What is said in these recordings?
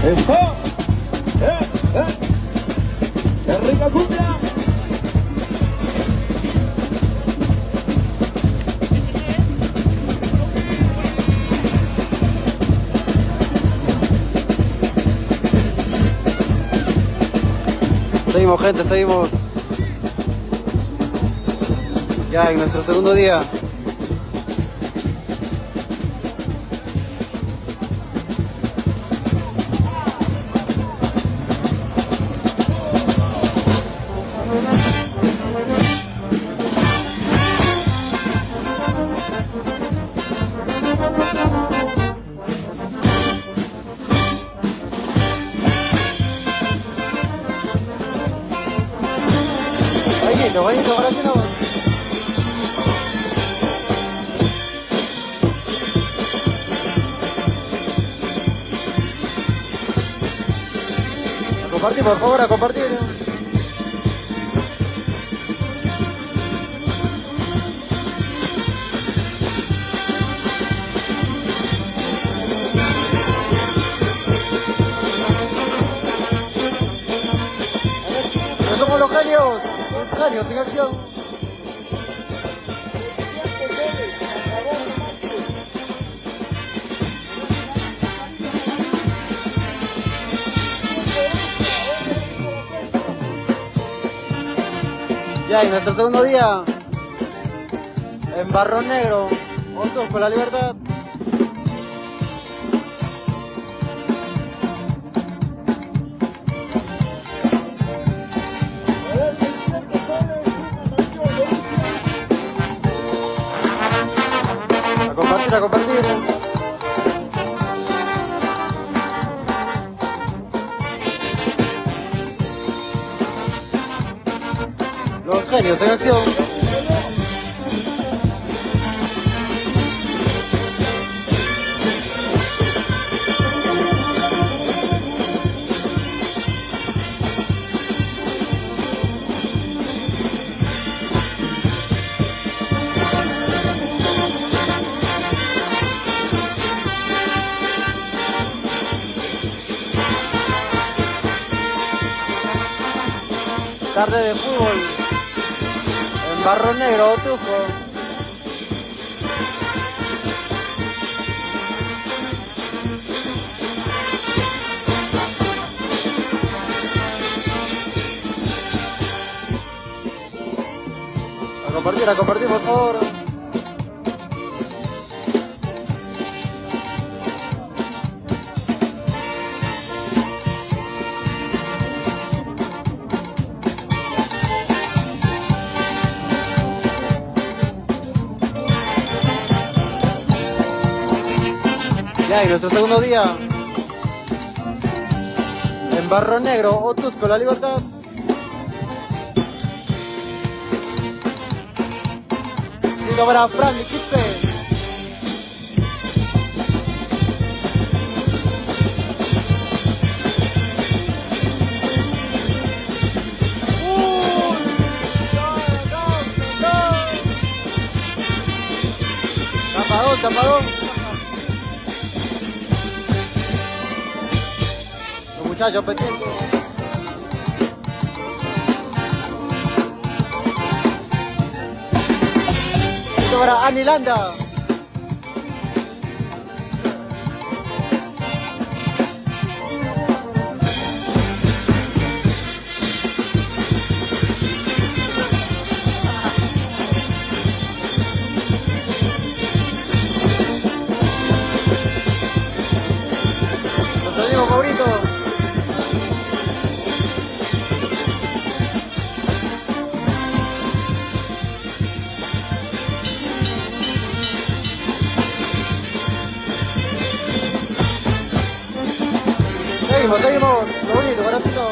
¡Eso! ¡Qué rica cumbia! Seguimos, gente, seguimos. Ya en nuestro segundo día. Bonito, ahora sí no. A compartir, por favor, a compartir. No somos los genios. Genios en acción. Ya en nuestro segundo día en Barro Negro, Osos por la Libertad. A compartir. Los genios en acción. Tarde de fútbol en Barro Negro, Otufo. A compartir, por favor. Ya, y nuestro segundo día en Barro Negro, Otusco, la Libertad. Sigo para Fran y Quispe. Tapadón. Los muchachos pendientes. Esto para Anilanda. Maurito. Seguimos, lo bonito, Baracito.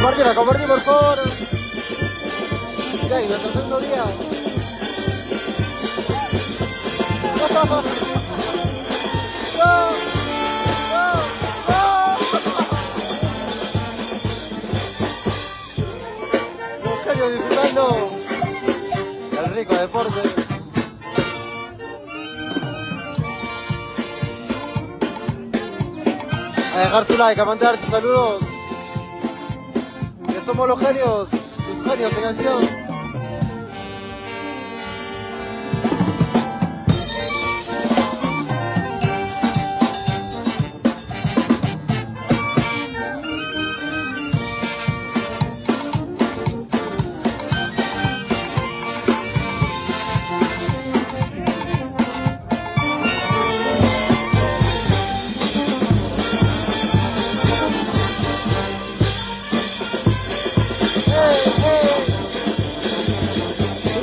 A compartir por favor. Ya, y nuestro segundo día. ¡No! ¡No! Los genios disfrutando el rico deporte. A dejar su like, a mandar sus saludos. Que somos los genios, tus genios en acción.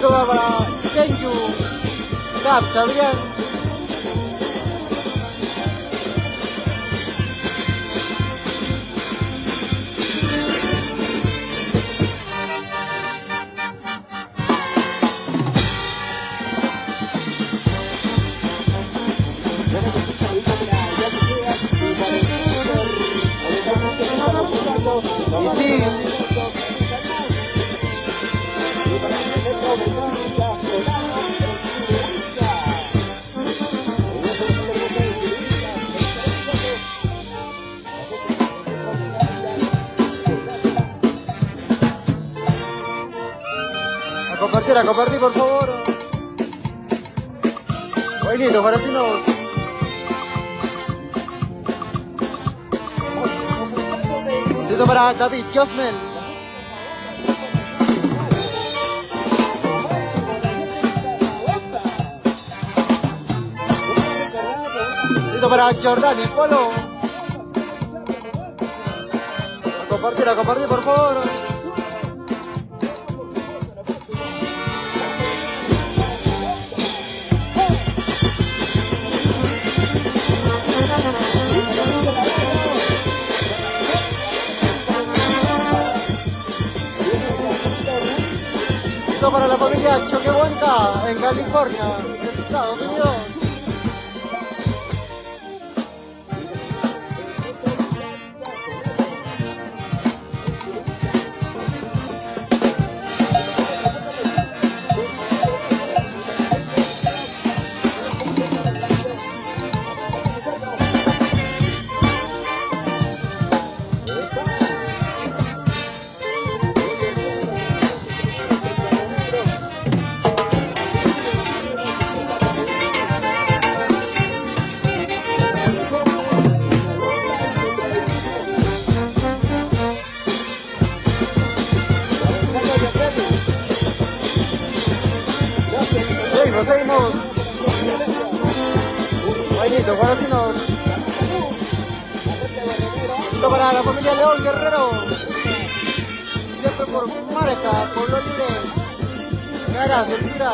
Para Kenju, Caps, Adrián. Y sí. A compartir por favor. Bailito, para si nos. Esto para David Josmel. Esto para Jordani Polo. A compartir por favor. Para la familia Choquehuanca en California, Estados Unidos. Seguimos. Bailito, para si nos. Esto para la familia León Guerrero. Siempre por marca, por lo libre. Cara, censura.